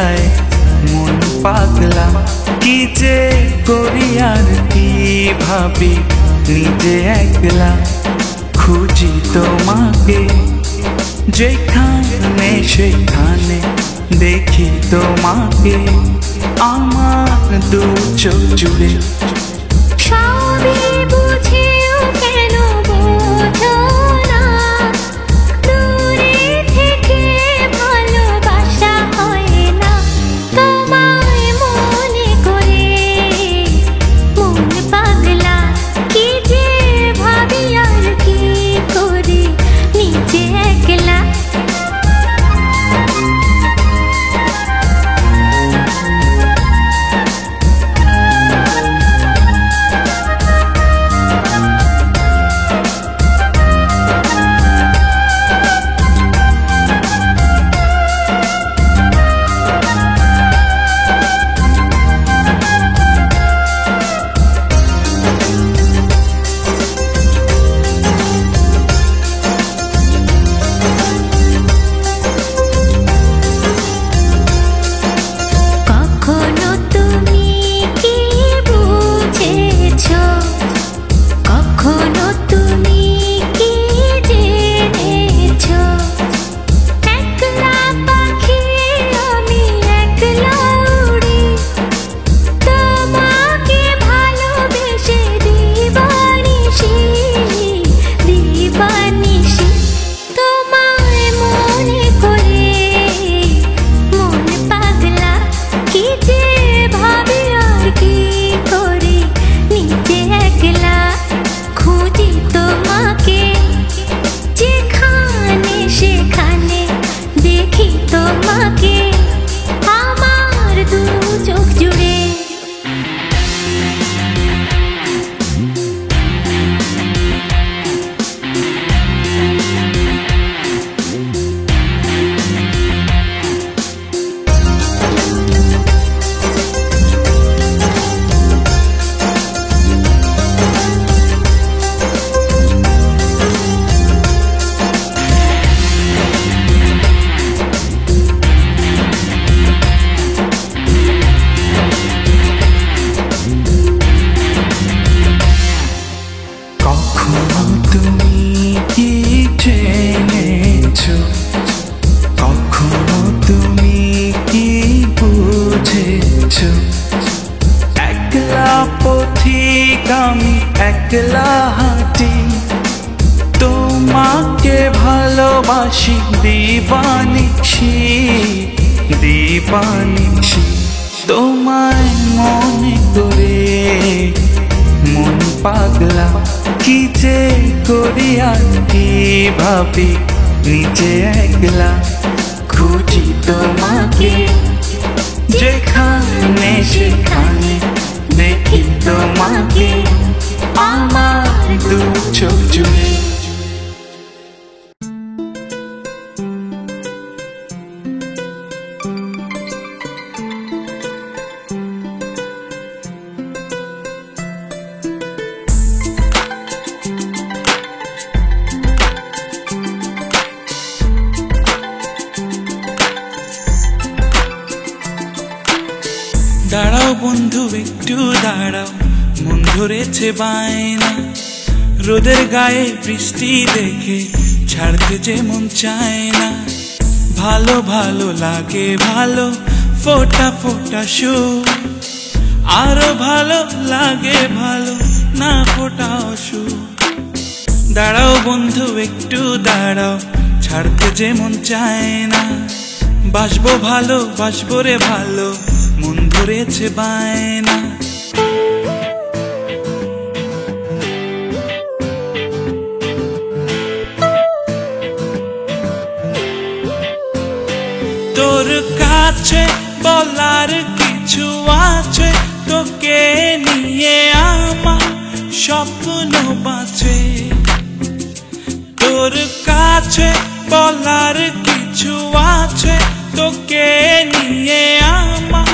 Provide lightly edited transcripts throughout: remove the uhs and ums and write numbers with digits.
যায় মন পাগলা। কি যে করি আর কি ভাবি নিজে একলা, খুঁজি তোমাকে যেখানে সেখানে, দেখি তোমাকে আমার দু চোখ জুড়ে। সবই বুঝেও কেন বোঝো না, দূরে থেকে ভালোবাসা হয় না। তোমায় মনে করে মন পাগলা, কি যে ভাবি আর কি করি নিজে একলা। আমি একলা হাঁটি, তোমাকে ভালোবাসি দিবানিশি দিবানিশি। তোমায় মনে করে মন পাগলা, কি যে করি আর কি ভাবি নিজে একলা, খুঁজি তোমাকে যেখানে সেখানে, দেখি তোমাকে আমার দু চোখ জুড়ে। দাঁড়াও বন্ধু একটু দাঁড়াও, মন ধরেছে বায়না, রোদের গায়ে বৃষ্টি দেখে ছাড়তে যে মন চায় না। ভালো ভালো লাগে ভালো ফোটা ফোটা সুর, আরো ভালো লাগে ভালো না ফোটাও সুর। দাঁড়াও বন্ধু একটু দাঁড়াও, ছাড়তে যে মন চায় না। বাসবো ভালো বাসবো রে ভালো, মন ধরেছে বায়না। তোর কাছে বলার কিছু আছে, তোকে নিয়ে আমার স্বপ্ন বাঁচে। তোর কাছে বলার কিছু আছে, তোকে নিয়ে আমার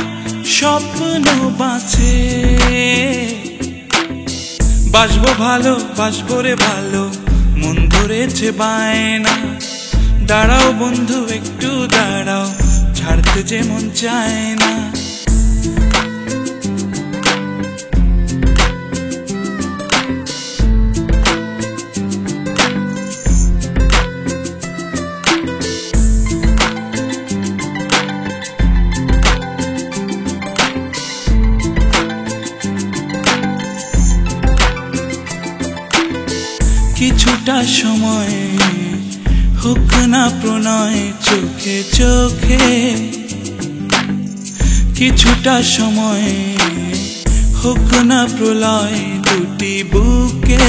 স্বপ্ন বাঁচে। বাসবো ভালো বাসবো রে ভালো, মন ধরেছে বায়না। দাঁড়াও বন্ধু একটু দাঁড়াও, ছাড়তে যে মন চায় না। কিছুটা সময় হোক না প্রণয় চোখে চোখে, কিছুটা সময় হোক না প্রলয় দুটি বুকে,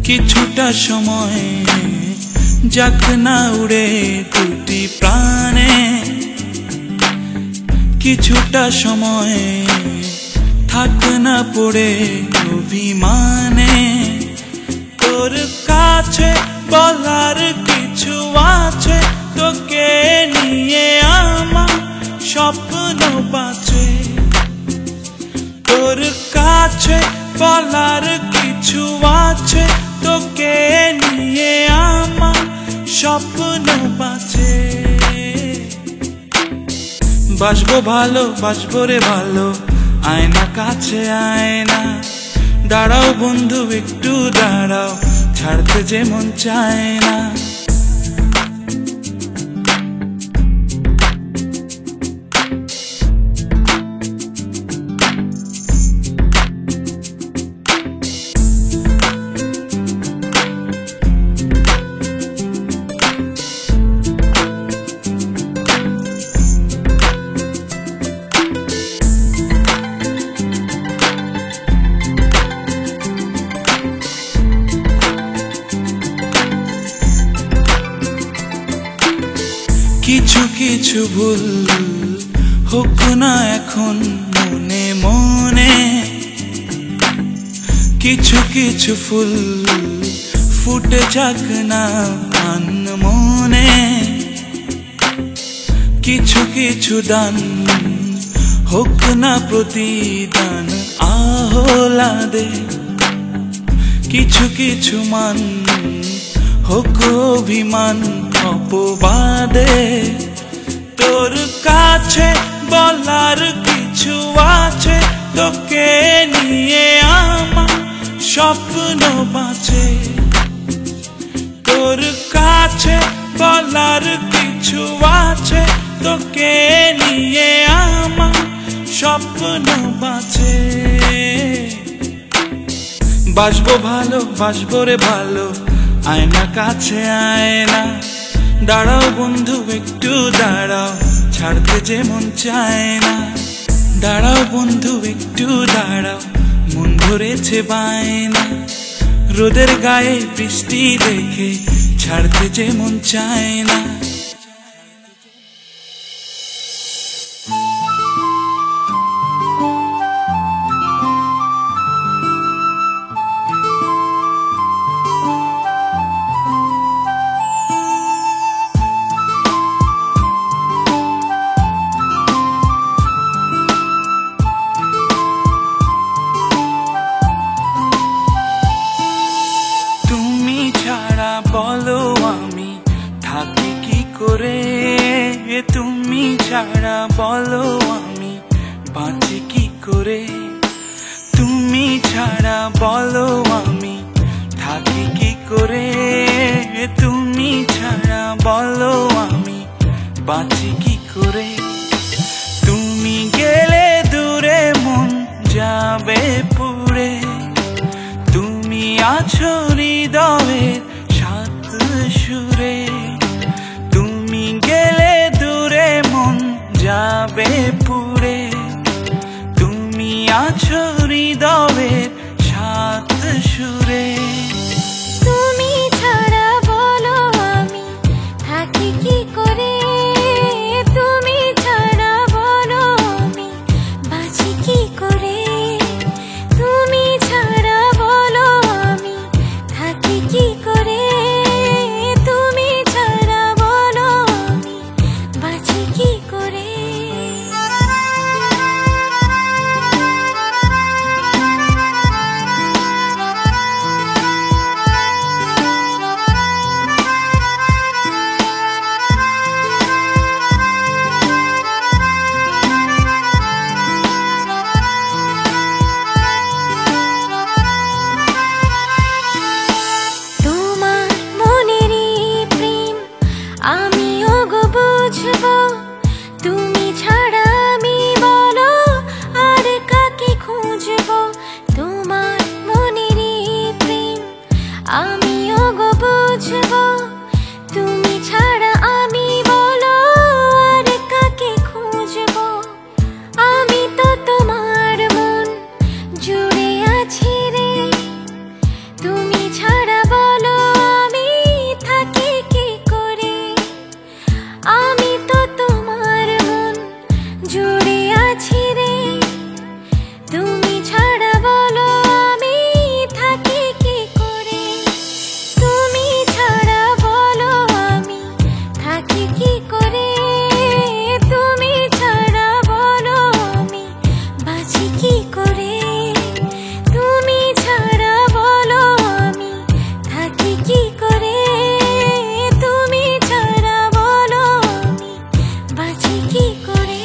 কিছুটা সময় যাক না উড়ে দুটি প্রাণে, কিছুটা সময় থাক না পড়ে অভিমানে। তোর কাছে বলার কিছু আছে, তোকে নিয়ে আমার স্বপ্ন বাঁচে। তোর কাছে বলার কিছু আছে, তোকে নিয়ে আমার স্বপ্ন বাঁচে। বাসবো ভালো, বাসবো রে ভালো, আয়না কাছে আয়না। দাঁড়াও বন্ধু একটু দাঁড়াও, ছাড়তে যে মন চায় না। কিছু কিছু ভুল হোক না এখন মনে মনে, কিছু কিছু ফুল ফুটে যাক না আনমনে, কিছু কিছু দান হোক না প্রতিদান আহ্লাদে, কিছু কিছু মান হোক অভিমান অপবাদে। তোর কাছে বলার কিছু আছে, তোকে নিয়ে আমার স্বপ্ন বাঁচে। তোর কাছে বলার কিছু আছে, তোকে নিয়ে আমার স্বপ্ন বাঁচে। বাসবো ভালো, বাসবো রে ভালো, আয়না কাছে আয়না। দাঁড়াও বন্ধু একটু দাঁড়াও, ছাড়তে যে মন চায় না। দাঁড়াও বন্ধু একটু দাঁড়াও, মন ধরেছে বায়না। রোদের গায়ে বৃষ্টি দেখে ছাড়তে যে মন চায় না। বলো আমি থাকি কি করে, তুমি ছাড়া বলো আমি বাঁচি কি করে। তুমি ছাড়া বলো আমি থাকি কি করে, তুমি ছাড়া বলো আমি বাঁচি কি করে। তুমি গেলে দূরে মন যাবে পুড়ে, তুমি আছো হৃদয়ের সুরে। তুমি গেলে দূরে মন যাবে পুড়ে, তুমি আছো হৃদয়ের সাত সুরে। তুমি ছাড়া বলো আমি থাকি কি করে, তুমি ছাড়া বলো আমি বাঁচি কি করে। তুমি ছাড়া বলো আমি থাকি কি করে, তুমি ছাড়া বলো আমি বাঁচি কি করে। আমিও গো বুঝবো তুমি ছাড়া আমি বলো আর কাকে খুঁজবো। আমি তো তোমার মন জুড়ে আছি রে, তুমি ছাড়া বলো আমি থাকি কি করে। আমি তো তোমার মন জুড়ে আছি রে, তুমি ছাড়া বলো আমি থাকি কি করে। তুমি ছাড়া বলো আমি থাকি কি করে, তুমি ছাড়া বলো আমি বাঁচি কি করে। তুমি ছাড়া বলো আমি থাকি কি করে, তুমি ছাড়া বলো আমি বাঁচি কি করে।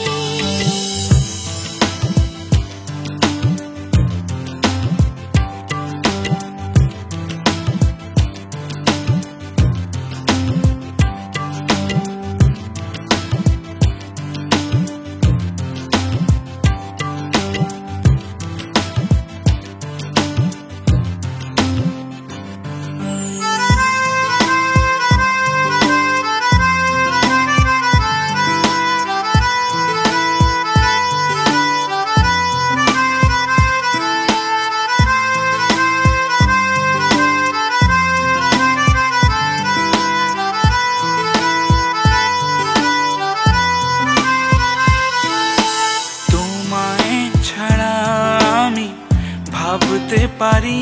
ভাবতে পারি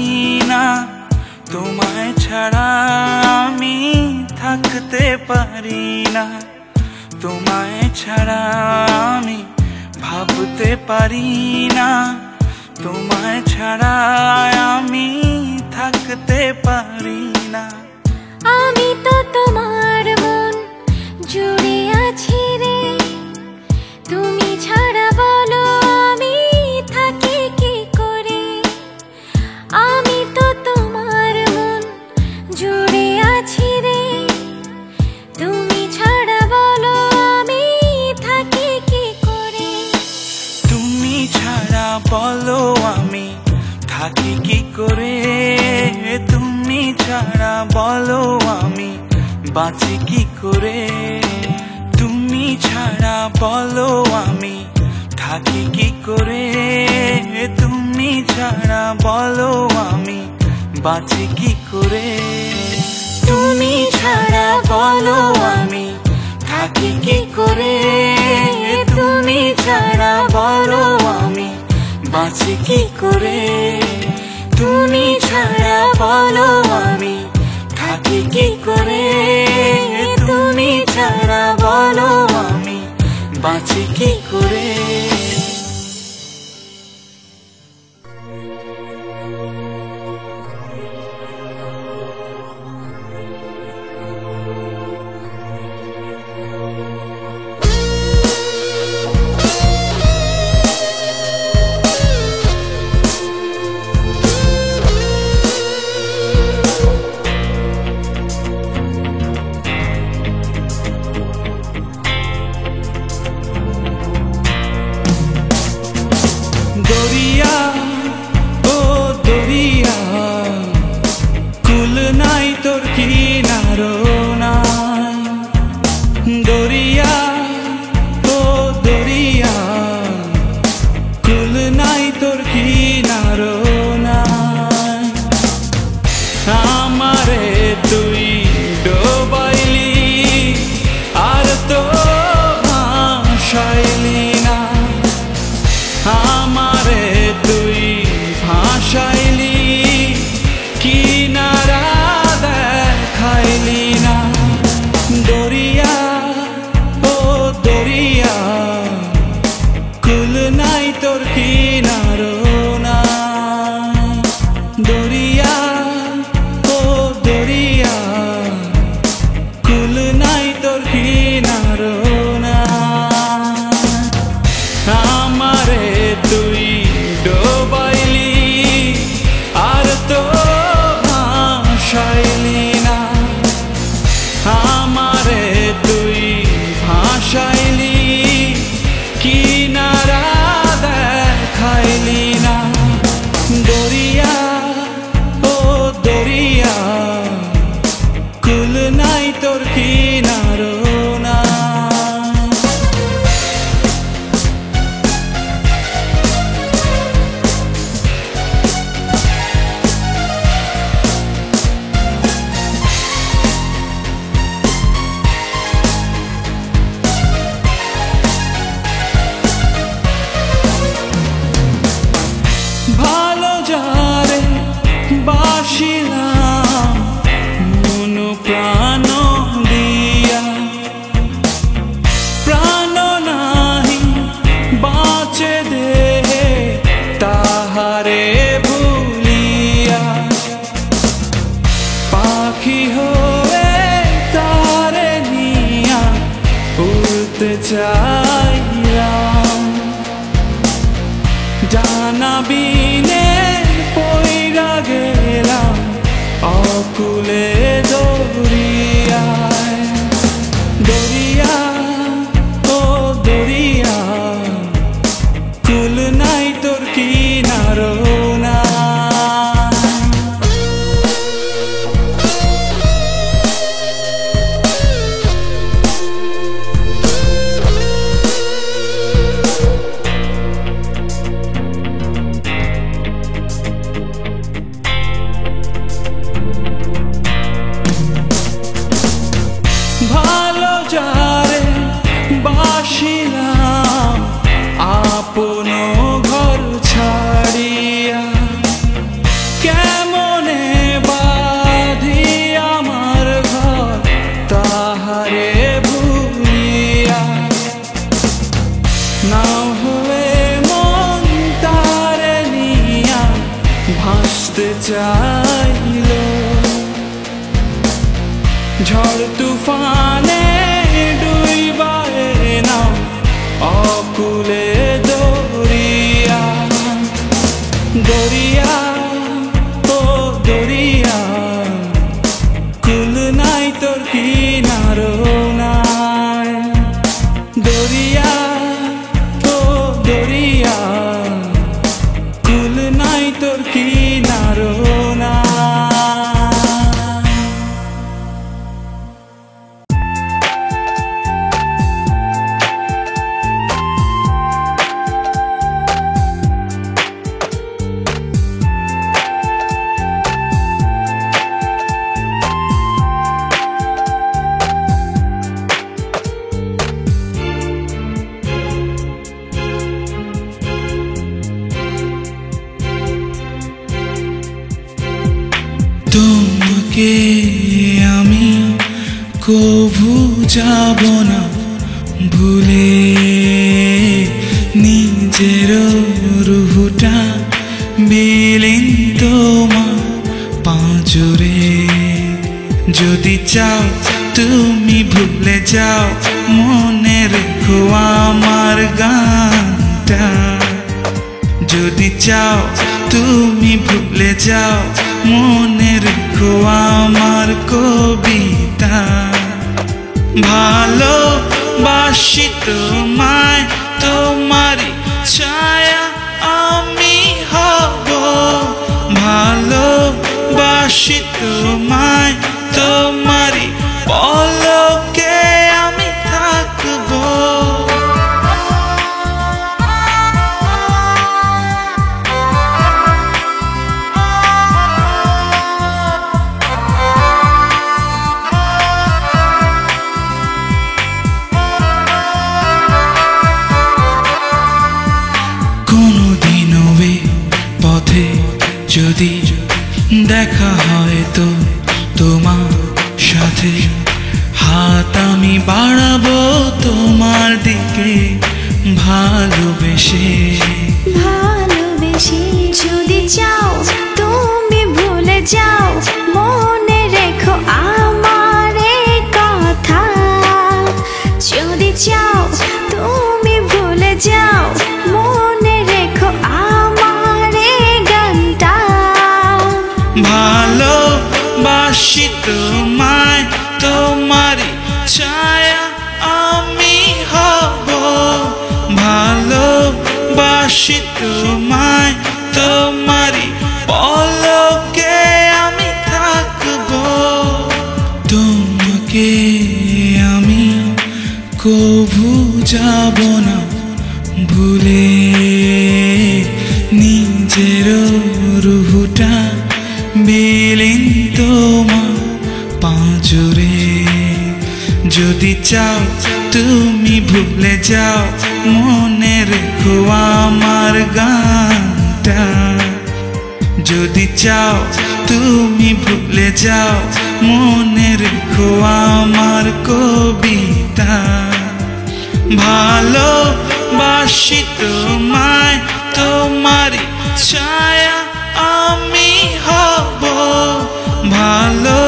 না, তোমায় ছাড়া আমি থাকতে পারি না। তোমায় ছাড়া আমি ভাবতে পারি না, তোমায় ছাড়া আমি থাকতে পারি না। আমি তো তোমার মন জুড়ে আছি রে, তুমি ছাড়া বলো আমি থাকি কি করে। আমি তো তোমার মন জুড়ে আছি রে, তুমি ছাড়া বলো আমি থাকি কি করে। তুমি ছাড়া বলো আমি থাকি কি করে, তুমি ছাড়া বলো আমি বাঁচি কি করে। তুমি ছাড়া বলো আমি থাকি কি করে, তুমি ছাড়া বলো আমি বাঁচি কি করে। তুমি ছাড়া বলো আমি থাকি কি করে, তুমি ছাড়া বলো আমি বাঁচি কি করে। তুমি ছাড়া বলো আমি থাকি কি করে, তুমি ছাড়া বলো আমি বাঁচি কি করে। দরিয়া ও দরিয়া, কুল নাই তোর কিনারো নাই। দরিয়া ও দরিয়া, কুল নাই তোর কিনারো নাই। আমারে তুই ডোবাইলি আর তো ভাসাইলি না। আমারে তুই ভাসাইলি কিনারা দেখাইলি না। দরিয়া ও দরিয়া, কুল নাই তোর কিনারো নাই। দরিয়া ও দরিয়া, পাখি হয়ে তারে নিয়া উড়তে চাইলাম, ডানা বিনে পইরা গেলাম অকুলে দরিয়ায়। দরিয়া ও দরিয়া, কুল নাই তোর কিনারো না। ভালো যারে বাসিলাম আপন ঘর ছাড়িয়া, কেমনে বাঁধি আমার ঘর তাহারে ভুলিয়া। না হলে মন তারে নিয়া ভাসতে চাইল, ঝড় তুফানে ডুইবায় নাও অকুলে দরিয়া। দরিয়া ও দরিয়া, কুল নাই তোর কিনারো নাই। দরিয়া ও দরিয়া, কুল নাই তোর কিনারো নাই। তোমাকে আমি কভু যাব না ভুলে, নিজের রুহটা বিলীন তোমার পাঁজরে। যদি চাও তুমি ভুলে যাও, মনে রেখো আমার গানটা। যদি চাও তুমি ভুলে যাও, মনে রেখো আমার কবিতা। ভালোবাসি তোমায়, তোমারই ছায়া আমি হব। ভালোবাসি তোমায়, তোমারই পলকে আমি থাকবো। যদি দেখা হয় তো তোমার সাথে, হাত আমি বাড়াবো তোমার দিকে ভালোবেসে। ভালোবেসে যদি চাও তুমি ভুলে যাও, মনে রেখো আমার এই কথা। যদি চাও তুমি ভুলে যাও, মনে রেখো আমার এই গানটা। ভালোবাসি তোমায়, তোমারই ছায়া আমি হব। ভালোবাসি তোমায়, তোমারই পলকে আমি থাকবো। তোমাকে আমি কভু যাব না ভুলে, নিজের রুহটা বিলীন তোমার পাঁজরে। যদি চাও তুমি ভুলে যাও, মনে রেখো আমার গানটা। যদি চাও তুমি ভুলে যাও, মনে রেখো আমার কবিতা। ভালোবাসি তোমায়, তোমারই ছায়া আমি হব। ভালো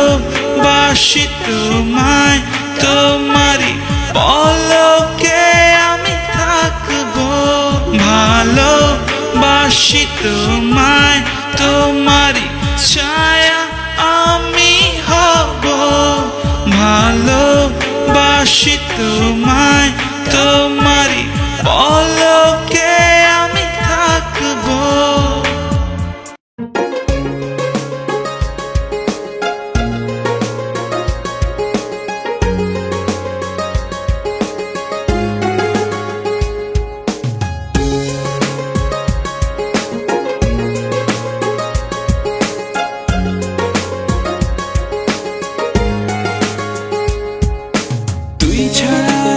ভালোবাসি তোমায়, তোমারই পলকে আমি থাকবো। ভালোবাসি তোমায়, তোমারই ছায়া আমি হব। ভালোবাসি তোমায়, তোমারই পলকে আমি থাকবো। তুই ছাড়া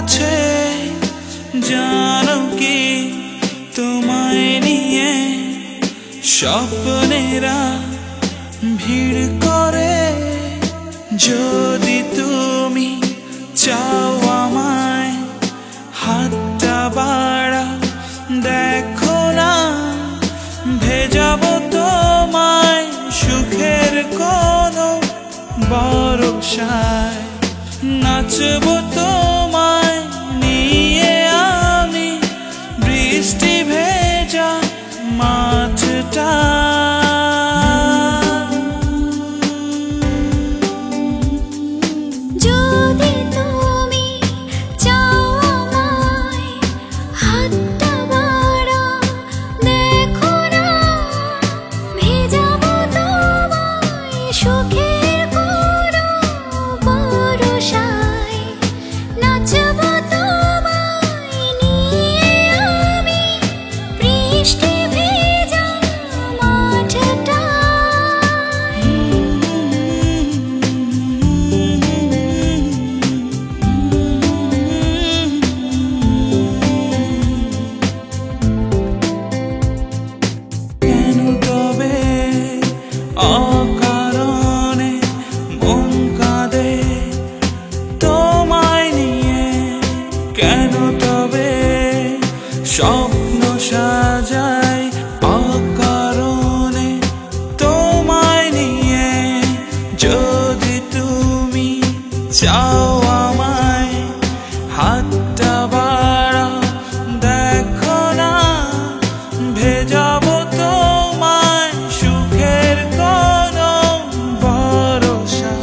আছে জানো কি তোমায় নিয়ে স্বপ্নেরা ভিড় করে যদি তুমি চাও আমায় হাতটা বাড়াও দেখো না ভেজাবো তোমায় সুখের কোনো বরসায় নাচবো তোমায় নিয়ে আমি বৃষ্টি ভেজা মাঠটা যদি তুমি চাও আমায় হাতটা বাড়াও দেখো না ভেজাবো তোমায় সুখের কোনো বরসায় নাচবো তোমায় নিয়ে আমি বৃষ্টি ভেজা মাঠটা কেন তবে অকারণে মন কাঁদে তোমায় নিয়ে কেন তবে স্বপ্ন সাজাই অকারণে তোমায় নিয়ে যদি তুমি চাও আমায় হাতটা বাড়াও দেখো না ভেজাবো তোমায় সুখের কোনো ভরসা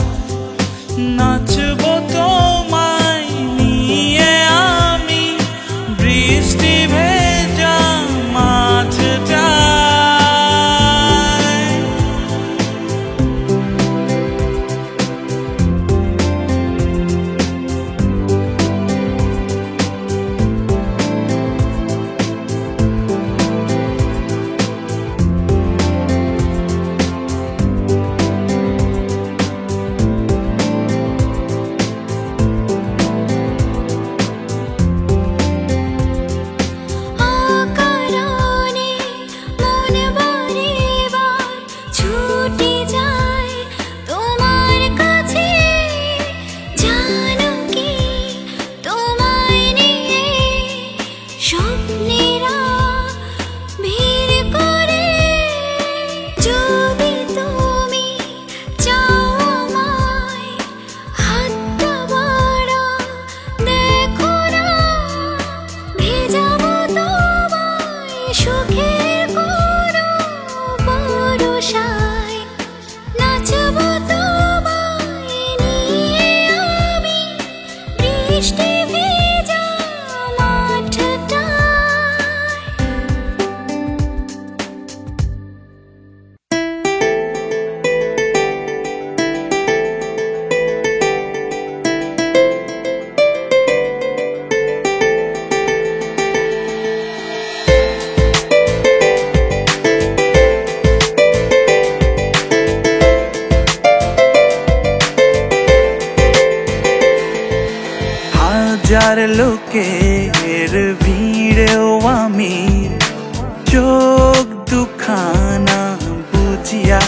নাচবো তোমায় নিয়ে আমি বৃষ্টি ভেজা মাঠটায় অকারণে মন বারেবার ছুটে যায় তোমার কাছে জানো কি তোমায় নিয়ে স্বপ্নেরা ভিড় করে যদি তুমি চাও আমায় হাতটা বাড়াও দেখো না ভেজাবো তোমায় সুখের কোনো বরসায় নাচবো তোমায় নিয়ে আমি বৃষ্টি ভেজা মাঠটায় হাজার লোকের ভিড়েও আমি চোখ দুখানা বুঝিয়া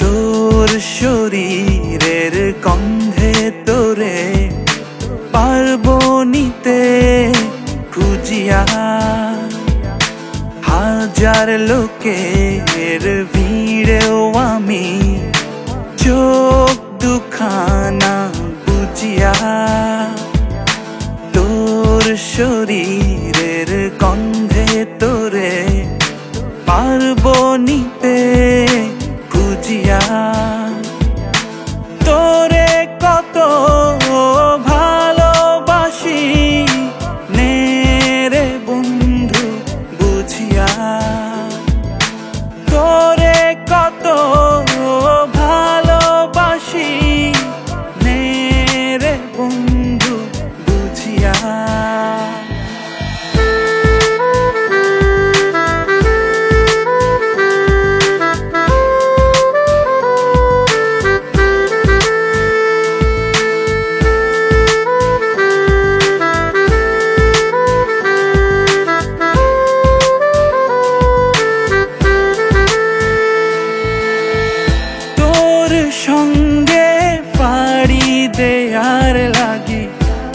তোর শরীরের গন্ধে তোরে পারবো নিতে খুঁজিয়া হাজার লোকের ভিড়েও আমি চোখ দুখানা বুঝিয়া তোর শরীরের গন্ধে তোরে পারবো নিতে খুঁজিয়া তোরে কত ভালোবাসি নে রে বন্ধু বুঝিয়া তোরে কত ভালোবাসি নে রে বন্ধু বুঝিয়া সঙ্গে পাড়ি দেয়ার লাগি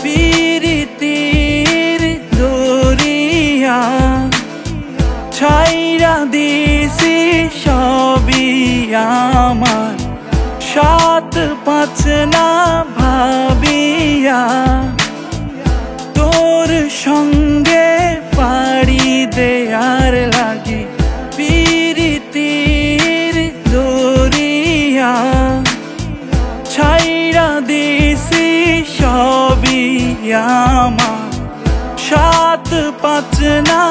পিরিতির দরিয়া ছাইরা দিছি সবই আমার সাত পাঁচ না ভাবিয়া তোর সঙ্গে পাড়ি দেয়ার লাগি পিরিতির দরিয়া ছাইরা দিছি সবই আমার সাত পাঁচ না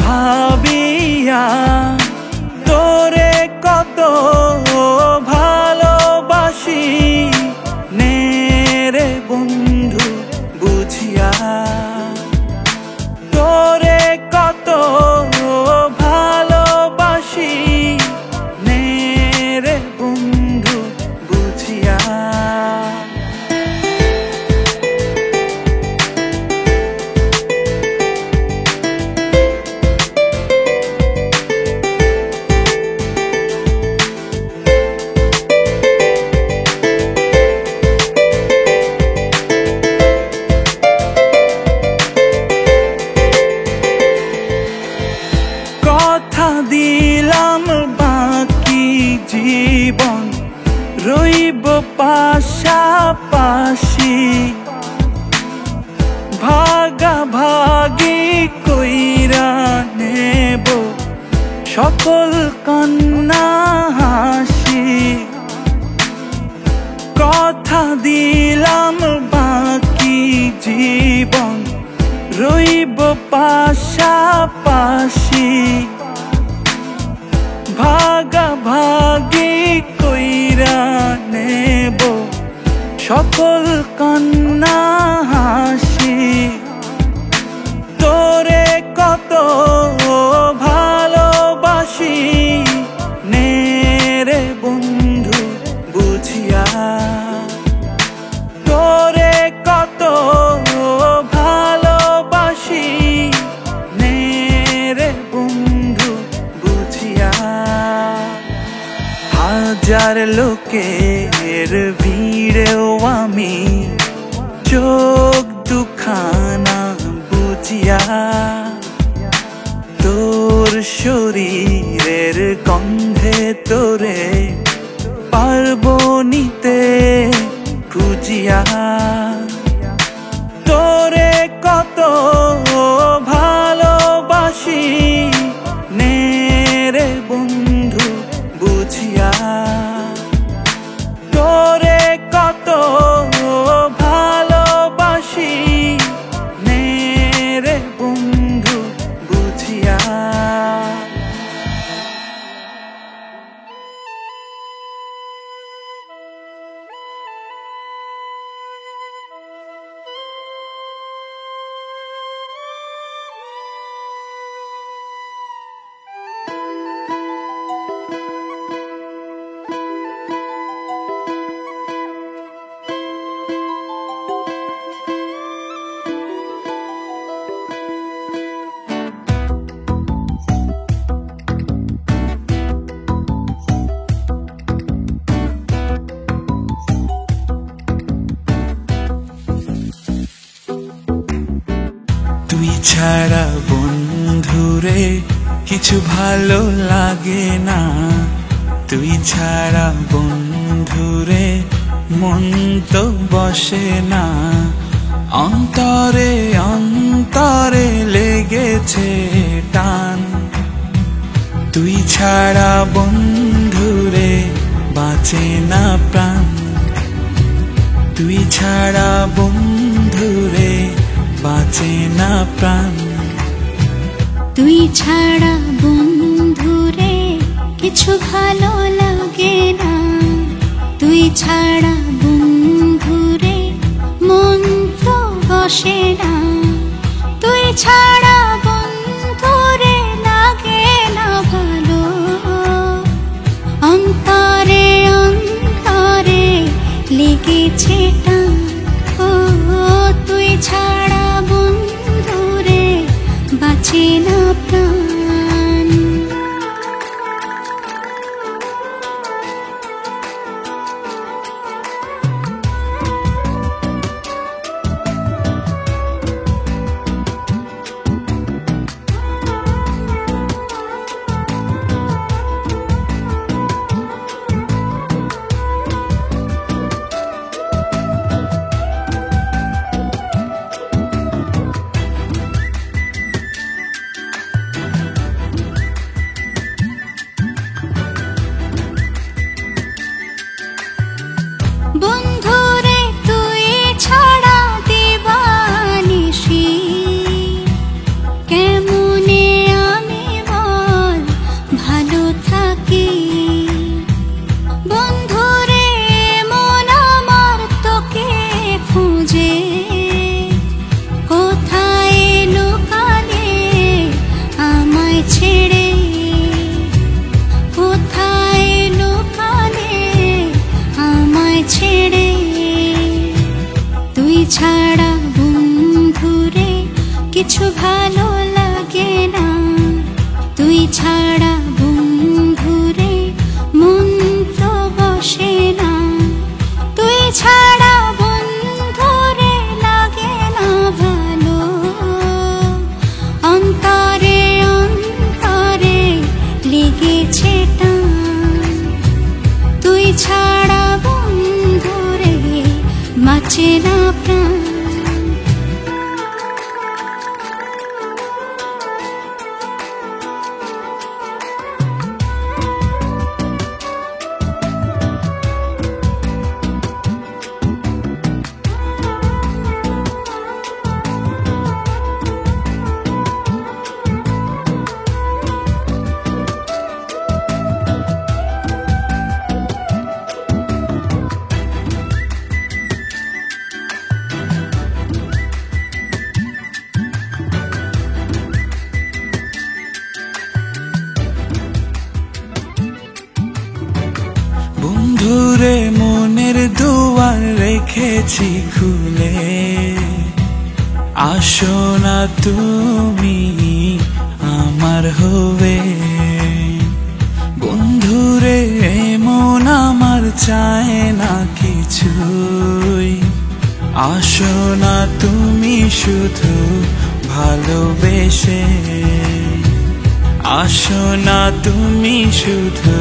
ভাবিয়া তোরে কত ভালোবাসি নে রে বন্ধু বুঝিয়া তোরে কত ভালোবাসি নে রে বন্ধু বুঝিয়া কথা দিলাম বাকি জীবন রইব পাশাপাশি ভাগাভাগি কইরা নেব সকল কান্না হাসি কথা দিলাম বাকি জীবন রইব পাশাপাশি ভাগাভাগি কইরা নেব সকল কান্না হাসি তোরে কত ভালোবাসি নে রে বন্ধু বুঝিয়া তোরে কত ভালোবাসি নে রে বন্ধু বুঝিয়া হাজার লোকের ভিড়েও আমি চোখ দুখানা বুঝিয়া তোর শরীরের গন্ধে তোরে পারবো নিতে খুঁজিয়া তোরে কত ভালোবাসি নে রে বন্ধু বুঝিয়া তোরে কত ভালোবাসি নে রে বন্ধু বুঝিয়া তুই ছাড়া বন্ধুরে কিছু ভালো লাগে না তুই ছাড়া বন্ধুরে মন তো বসে না অন্তরে অন্তরে লেগেছে টান তুই ছাড়া বন্ধুরে বাঁচে না প্রাণ তুই ছাড়া বন্ধুরে বাঁচে না প্রাণ তুই ছাড়া বন্ধুরে কিছু ভালো লাগে না তুই ছাড়া বন্ধুরে মন তো বসে না তুই ছাড়া বন্ধুরে লাগে না ভালো অন্তরে অন্তরে লেগেছে টান ও তুই ছাড়া বন্ধুরে বাঁচে না প্রাণ বন্ধুরে তুই ছাড়া দিবানিশি কেমনে আমি বল ভালো থাকি। বন্ধুরে মন আমার তোকে খুঁজে কোথায় লুকালে আমায় ছেড়ে, কোথায় লুকালে আমায় ছেড়ে। তুই ছাড়া বন্ধুরে কিছু ভালো লাগে না, তুই ছাড়া বন্ধুরে মন তো বসে না। তুই ছাড়া বন্ধুরে লাগে না ভালো, অন্তরে অন্তরে লেগেছে টান। তুই ছাড়া বন্ধুরে বাঁচে না প্রাণ। বন্ধুরে মনের দুয়ার রেখেছি খুলে, আসো না তুমি আমার হবে। বন্ধুরে মন আমার চায় না কিছুই, আসো না তুমি শুধু ভালোবেসে। আসো না তুমি শুধু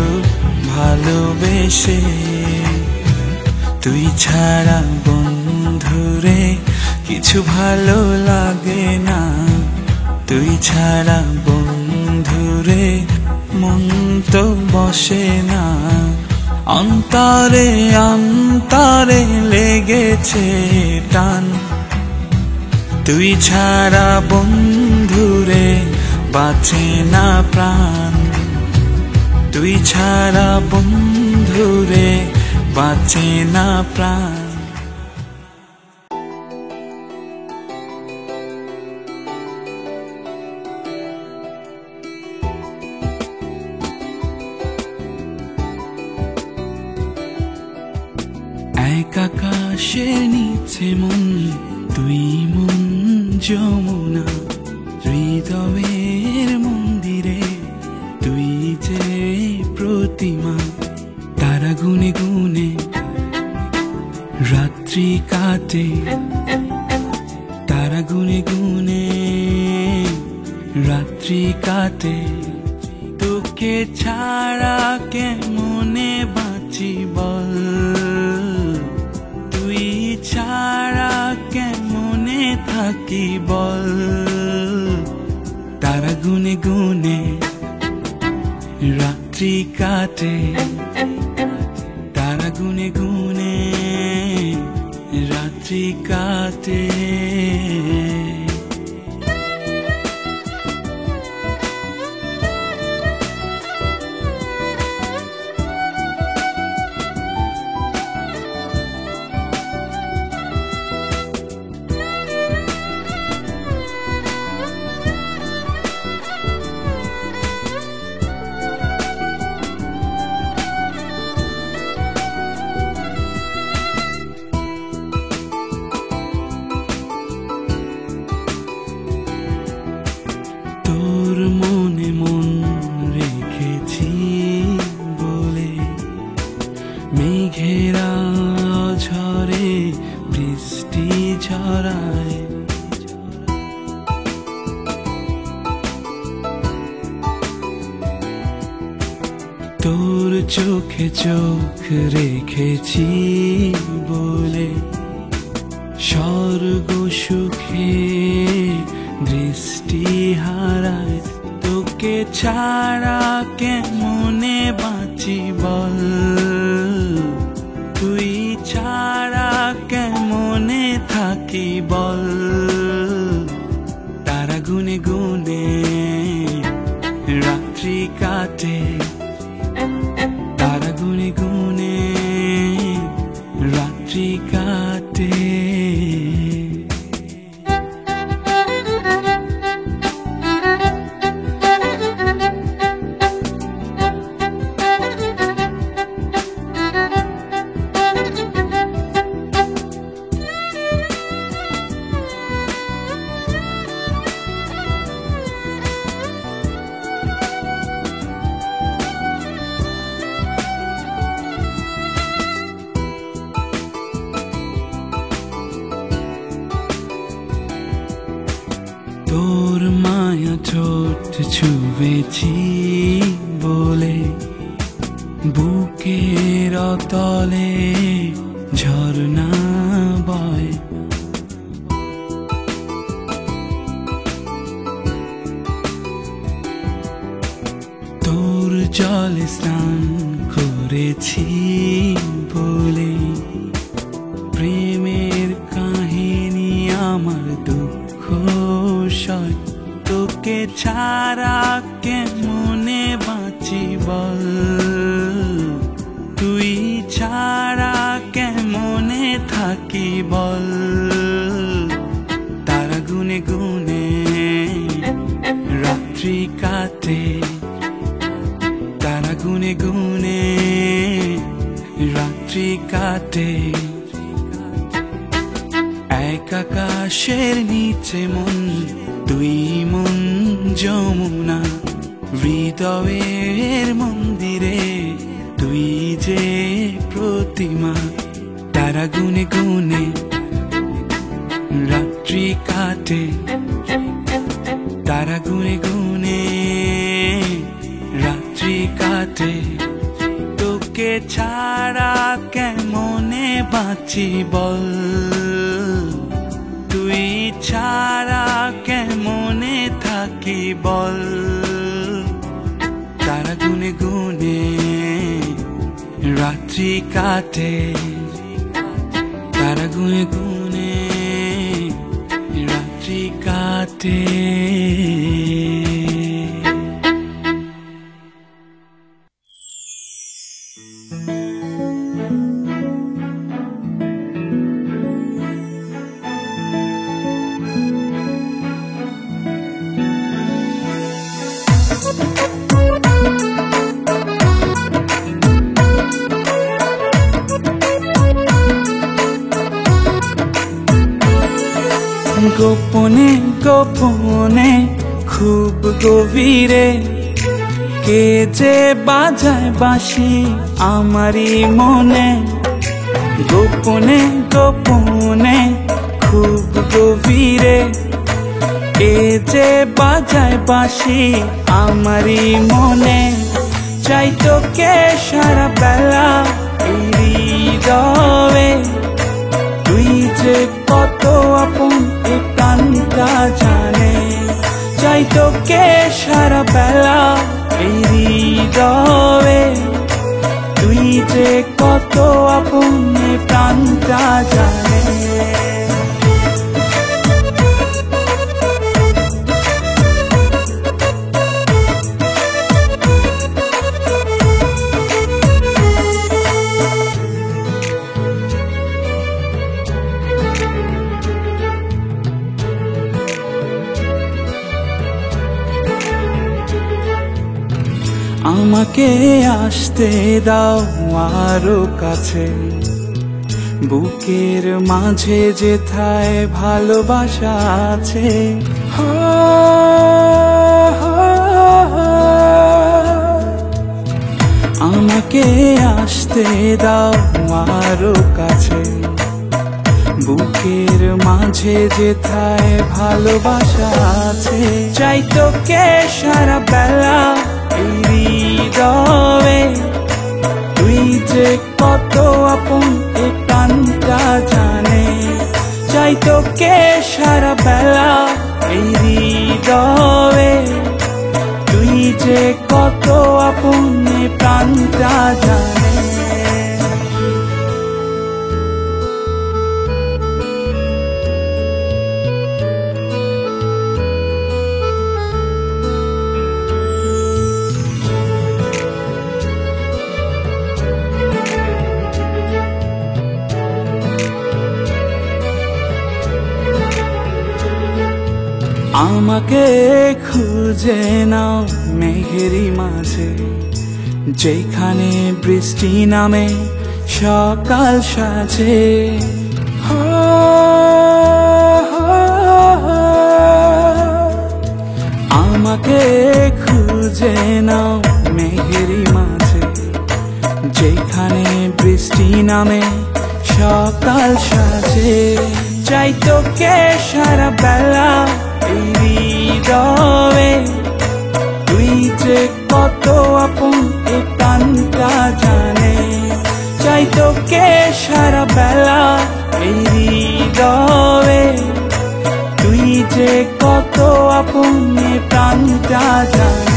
ভালোবেসে। তুই ছাড়া বন্ধুরে কিছু ভালো লাগে না, তুই ছাড়া বন্ধুরে মন তো বসে না। অন্তরে অন্তরে লেগেছে টান, তুই ছাড়া বন্ধুরে বাঁচে না প্রাণ। তুই ছাড়া বন্ধুরে বাঁচে না প্রাণ। এক আকাশের নিচে মন, তুই মন যমুনা। হৃদয়ের মন্দিরে তুই যে প্রতিমা। তারা গুনে গুনে রাত্রি কাটে, তারা গুনে গুনে রাত্রি কাটে। তোকে ছাড়া কেমনে বাঁচি বল, তুই ছাড়া কেমনে থাকি বল। তারা গুনে গুনে রাত্রি কাটে, তারা গুনে গুনে রাত্রি কাটে। তোর মনে মন রেখেছি বলে, মেঘেরা ঝরে বৃষ্টি ঝরায়। তোর চোখে চোখ রেখেছি বলে, স্বর্গ সুখে দৃষ্টি হারায়। তোকে ছাড়া কেমনে বাঁচি বল, তুই ছাড়া থাকি বল তারা গুনে গুনে রাত্রি কাটে তারা গুনে গুনে রাত্রি কাটে তোর মায়া ঠোঁট ছুঁয়েছি বলে বুকের তলে ঝরনা বয় তোর জলে স্নান করেছি বলে প্রেমের কাহিনী আমার দুঃখ সয় তোকে ছাড়া কেমনে বাঁচি বল তুই ছাড়া কেমনে থাকি বল তারা গুনে গুনে রাত্রি কাটে তারা গুনে গুনে রাত্রি কাটে এক আকাশের নিচে মন তুই মন যমুনা হৃদয়ের মন্দিরে তুই যে প্রতিমা তারা গুনে গুনে রাত্রি কাটে তারা গুনে গুনে রাত্রি কাটে তোকে ছাড়া কেমনে বাঁচি বল তুই ছাড়া কেমনে থাকি বল তারা গুনে গুনে রাত্রি কাটে তারা গুনে গুনে রাত্রি কাটে গোপনে গোপনে খুব গভীরে কে যে বাজায় বাঁশি আমারই মনে গোপনে গোপনে খুব গভীরে কে যে বাজায় বাঁশি আমারই মনে চাই তোকে সারা বেলা হৃদয়ে তুই যে কত আপন এ প্রাণটা জানে চাই তোকে সারা বেলা হৃদয়ে তুই যে কত আপন এ প্রাণটা জানে আমাকে আসতে দাও আরো কাছে বুকের মাঝে যেথায় ভালোবাসা আছে আমাকে আসতে দাও আরো কাছে বুকের মাঝে যেথায় ভালোবাসা আছে চাই তোকে সারা বেলা হৃদয়ে তুই যে কত আপন এ প্রাণটা জানে চাই তোকে সারা বেলা হৃদয়ে তুই যে কত আপন এ প্রাণটা জানে আমাকে খুঁজে নাও মেঘেরই মাঝে, যেখানে বৃষ্টি নামে সকাল সাজে। আমাকে খুঁজে নাও মেঘেরই মাঝে, যেখানে বৃষ্টি নামে সকাল সাজে। চাই তোকে সারা বেলা এই হৃদয়ে, তুই যে কত আপন এ প্রাণটা জানে। চাই তোকে সারা বেলা এই হৃদয়ে, তুই যে কত আপন এ প্রাণটা জানে।